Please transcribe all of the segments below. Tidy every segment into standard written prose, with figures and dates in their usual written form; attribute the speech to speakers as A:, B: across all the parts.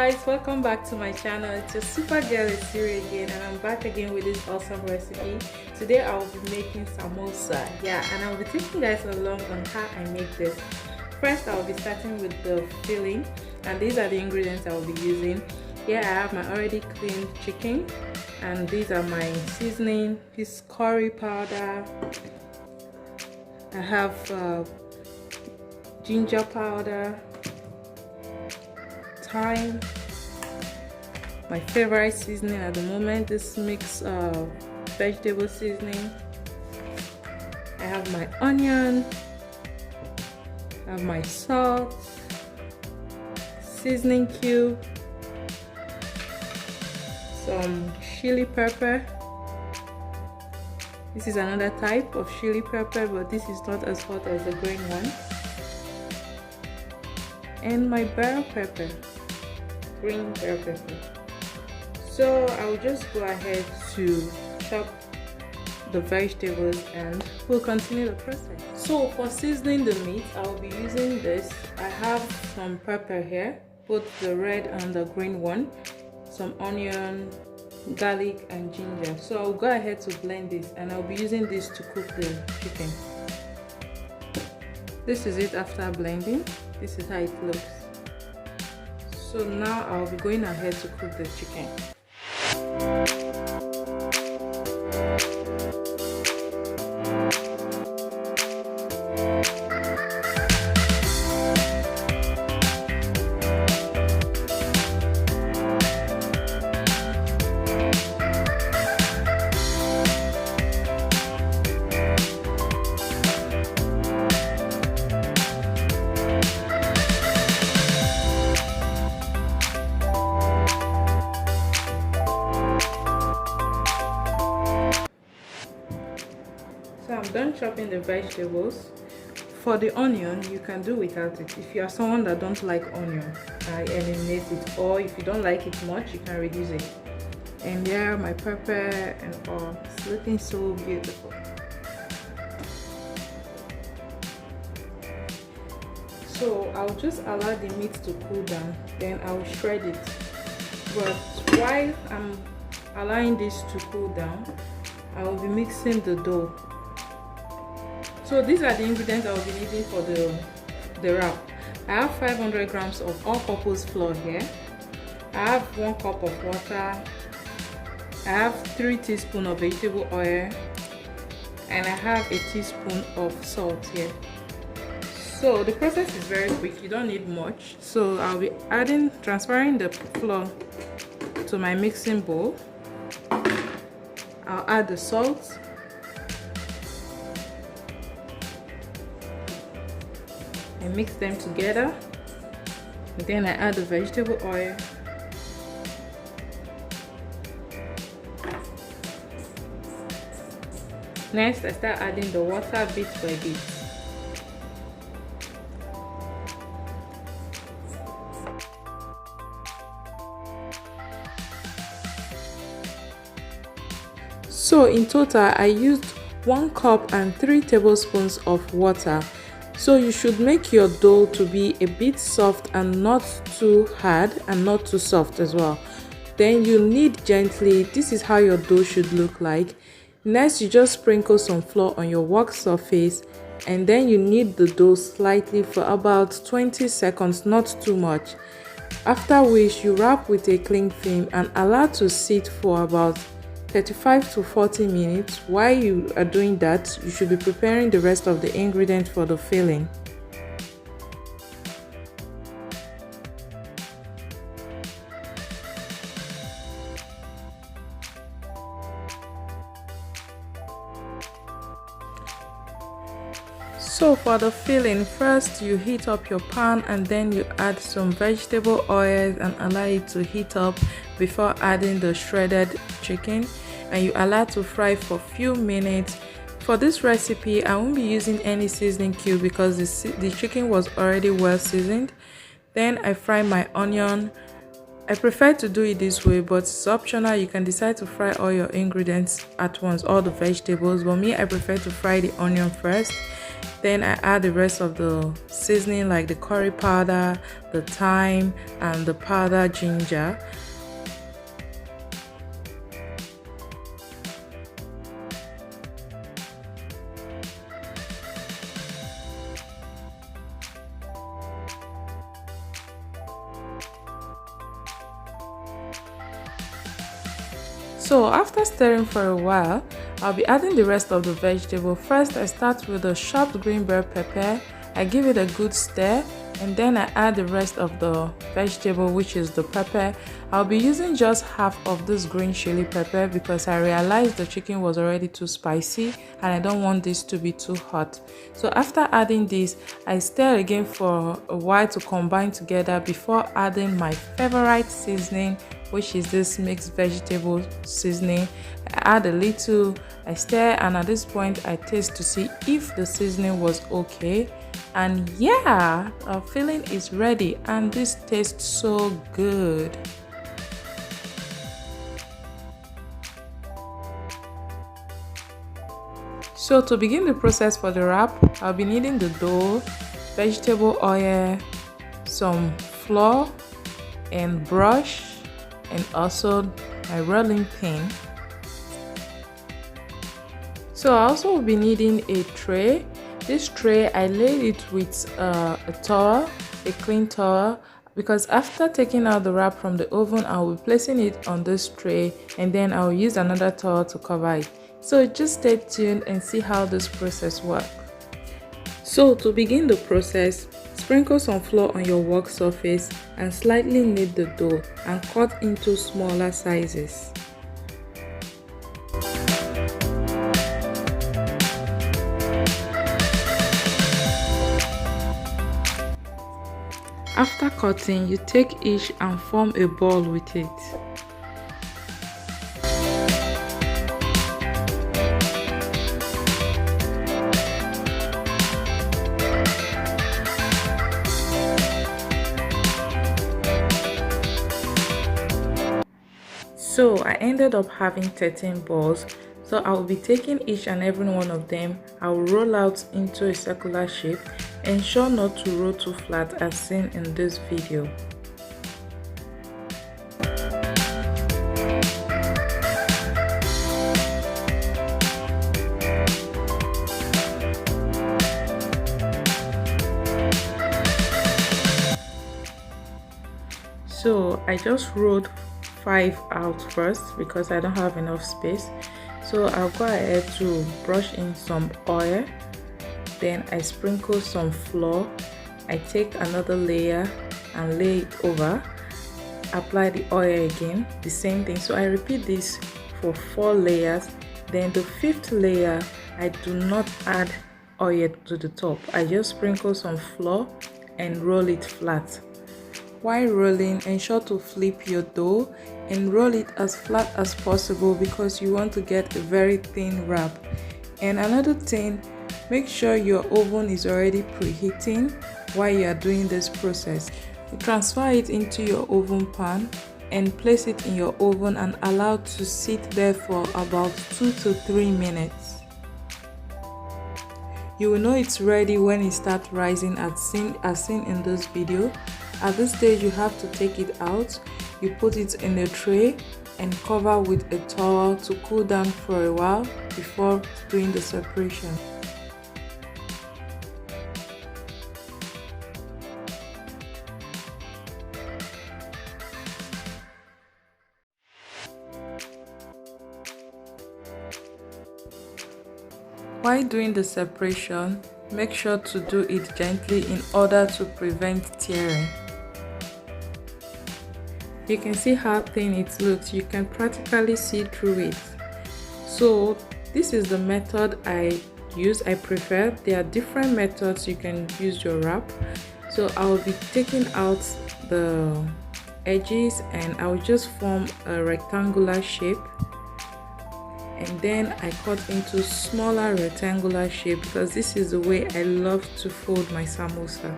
A: guys, welcome back to my channel. It's your super girl Siri again, and I'm back again with this awesome recipe. Today I will be making samosa, and I'll be taking you guys along on how I make this. First, I'll be starting with the filling, and these are the ingredients I will be using. Here I have my already cleaned chicken, and these are my seasoning. This curry powder. I have ginger powder, thyme, my favorite seasoning at the moment, this mix vegetable seasoning. I have my onion, I have my salt, seasoning cube, some chili pepper. This is another type of chili pepper, but this is not as hot as the green one. And my bell pepper, green bell pepper. So I'll just go ahead to chop the vegetables and we'll continue the process. So for seasoning the meat, I'll be using this. I have some pepper here, both the red and the green one, some onion, garlic and ginger. So I'll go ahead to blend this, and I'll be using this to cook the chicken. This is it after blending. This is how it looks. So now I'll be going ahead to cook the chicken. So I'm done chopping the vegetables. For the onion, you can do without it. If you are someone that don't like onion, I eliminate it, or if you don't like it much, you can reduce it. And there, my pepper and all. It's looking so beautiful. So I'll just allow the meat to cool down, then I'll shred it. But while I'm allowing this to cool down, I will be mixing the dough. So these are the ingredients I will be needing for the wrap. I have 500 grams of all-purpose flour here. I have 1 cup of water. I have 3 teaspoons of vegetable oil, and I have a teaspoon of salt here. So the process is very quick. You don't need much. So I'll be transferring the flour to my mixing bowl. I'll add the salt. And mix them together. And then I add the vegetable oil. Next, I start adding the water bit by bit. So in total, I used 1 cup and 3 tablespoons of water. So you should make your dough to be a bit soft and not too hard and not too soft as well. Then you knead gently. This is how your dough should look like. Next, you just sprinkle some flour on your work surface, and then you knead the dough slightly for about 20 seconds, not too much. After which, you wrap with a cling film and allow to sit for about 35 to 40 minutes. While you are doing that, you should be preparing the rest of the ingredients for the filling. So for the filling, first you heat up your pan, and then you add some vegetable oils and allow it to heat up before adding the shredded chicken, and you allow to fry for a few minutes. For this recipe, I won't be using any seasoning cube because the chicken was already well seasoned. Then I fry my onion. I prefer to do it this way, but it's optional. You can decide to fry all your ingredients at once, all the vegetables, but me, I prefer to fry the onion first. Then I add the rest of the seasoning like the curry powder, the thyme, and the powdered ginger. So after stirring for a while, I'll be adding the rest of the vegetable. First, I start with the chopped green bell pepper. I give it a good stir, and then I add the rest of the vegetable, which is the pepper. I'll be using just half of this green chili pepper because I realized the chicken was already too spicy and I don't want this to be too hot. So after adding this, I stir again for a while to combine together before adding my favorite seasoning, which is this mixed vegetable seasoning. I add a little, I stir, and at this point I taste to see if the seasoning was okay. And yeah, our filling is ready and this tastes so good. So to begin the process for the wrap, I'll be needing the dough, vegetable oil, some flour and brush, and also my rolling pin. So I also will be needing a tray. This tray, I laid it with a towel, a clean towel, because after taking out the wrap from the oven, I will be placing it on this tray and then I will use another towel to cover it. So just stay tuned and see how this process works. So to begin the process, sprinkle some flour on your work surface and slightly knead the dough and cut into smaller sizes. After cutting, you take each and form a ball with it. So I ended up having 13 balls. So I will be taking each and every one of them. I will roll out into a circular shape. Ensure not to roll too flat as seen in this video. So I just rolled 5 out first because I don't have enough space. So I'll go ahead to brush in some oil. Then I sprinkle some flour. I take another layer and lay it over. Apply the oil again, the same thing. So I repeat this for 4 layers. Then the 5th layer, I do not add oil to the top. I just sprinkle some flour and roll it flat. While rolling, ensure to flip your dough and roll it as flat as possible because you want to get a very thin wrap. And another thing, make sure your oven is already preheating while you are doing this process. You transfer it into your oven pan and place it in your oven and allow it to sit there for about 2 to 3 minutes. You will know it's ready when it starts rising as seen in this video. At this stage, you have to take it out. You put it in a tray and cover with a towel to cool down for a while before doing the separation. While doing the separation, make sure to do it gently in order to prevent tearing. You can see how thin it looks. You can practically see through it. So this is the method I use. I prefer. There are different methods you can use your wrap. So I will be taking out the edges and I will just form a rectangular shape. And then I cut into smaller rectangular shape because this is the way I love to fold my samosa.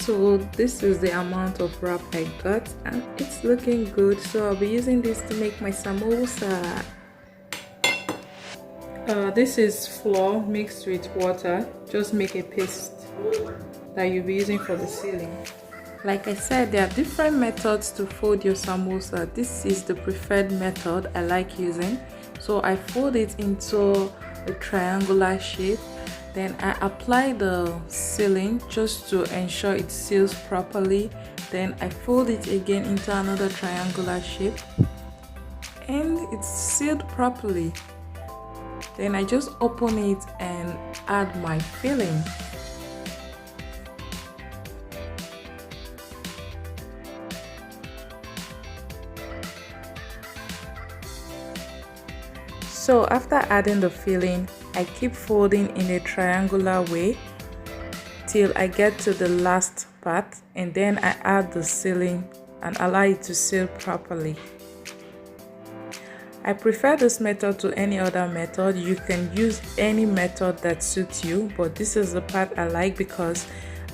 A: So this is the amount of wrap I got and it's looking good, so I'll be using this to make my samosa. This is flour mixed with water. Just make a paste that you'll be using for the sealing. Like I said, there are different methods to fold your samosa. This is the preferred method I like using. So I fold it into a triangular shape. Then I apply the sealing just to ensure it seals properly. Then I fold it again into another triangular shape. And it's sealed properly. Then I just open it and add my filling. So after adding the filling, I keep folding in a triangular way till I get to the last part, and then I add the sealing and allow it to seal properly. I prefer this method to any other method. You can use any method that suits you, but this is the part I like because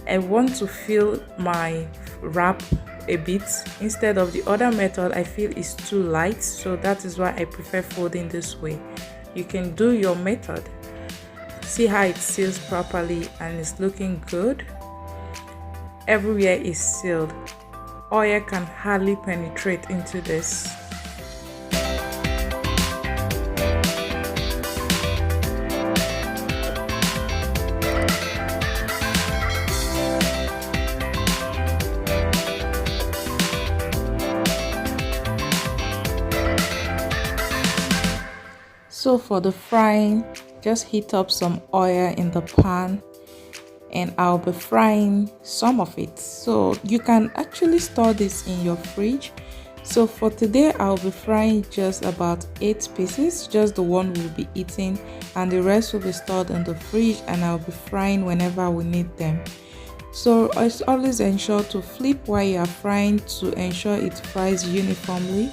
A: I want to fill my wrap a bit instead of the other method. I feel is too light, so that is why I prefer folding this way. You can do your method. See how it seals properly and it's looking good. Everywhere is sealed. Oil can hardly penetrate into this. So for the frying, just heat up some oil in the pan and I'll be frying some of it. So you can actually store this in your fridge. So for today, I'll be frying just about 8 pieces, just the one we'll be eating, and the rest will be stored in the fridge and I'll be frying whenever we need them. So always ensure to flip while you are frying to ensure it fries uniformly.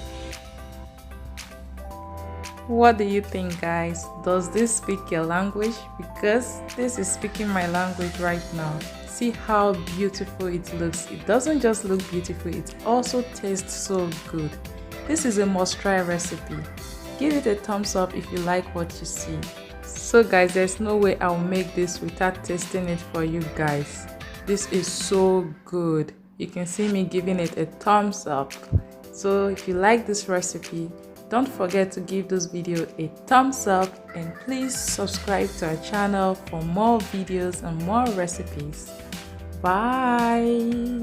A: What do you think, guys? Does this speak your language? Because this is speaking my language right now. See how beautiful it looks. It doesn't just look beautiful, it also tastes so good. This is a must-try recipe. Give it a thumbs up if you like what you see. So guys, there's no way I'll make this without tasting it for you guys. This is so good. You can see me giving it a thumbs up. So if you like this recipe, don't forget to give this video a thumbs up and please subscribe to our channel for more videos and more recipes. Bye!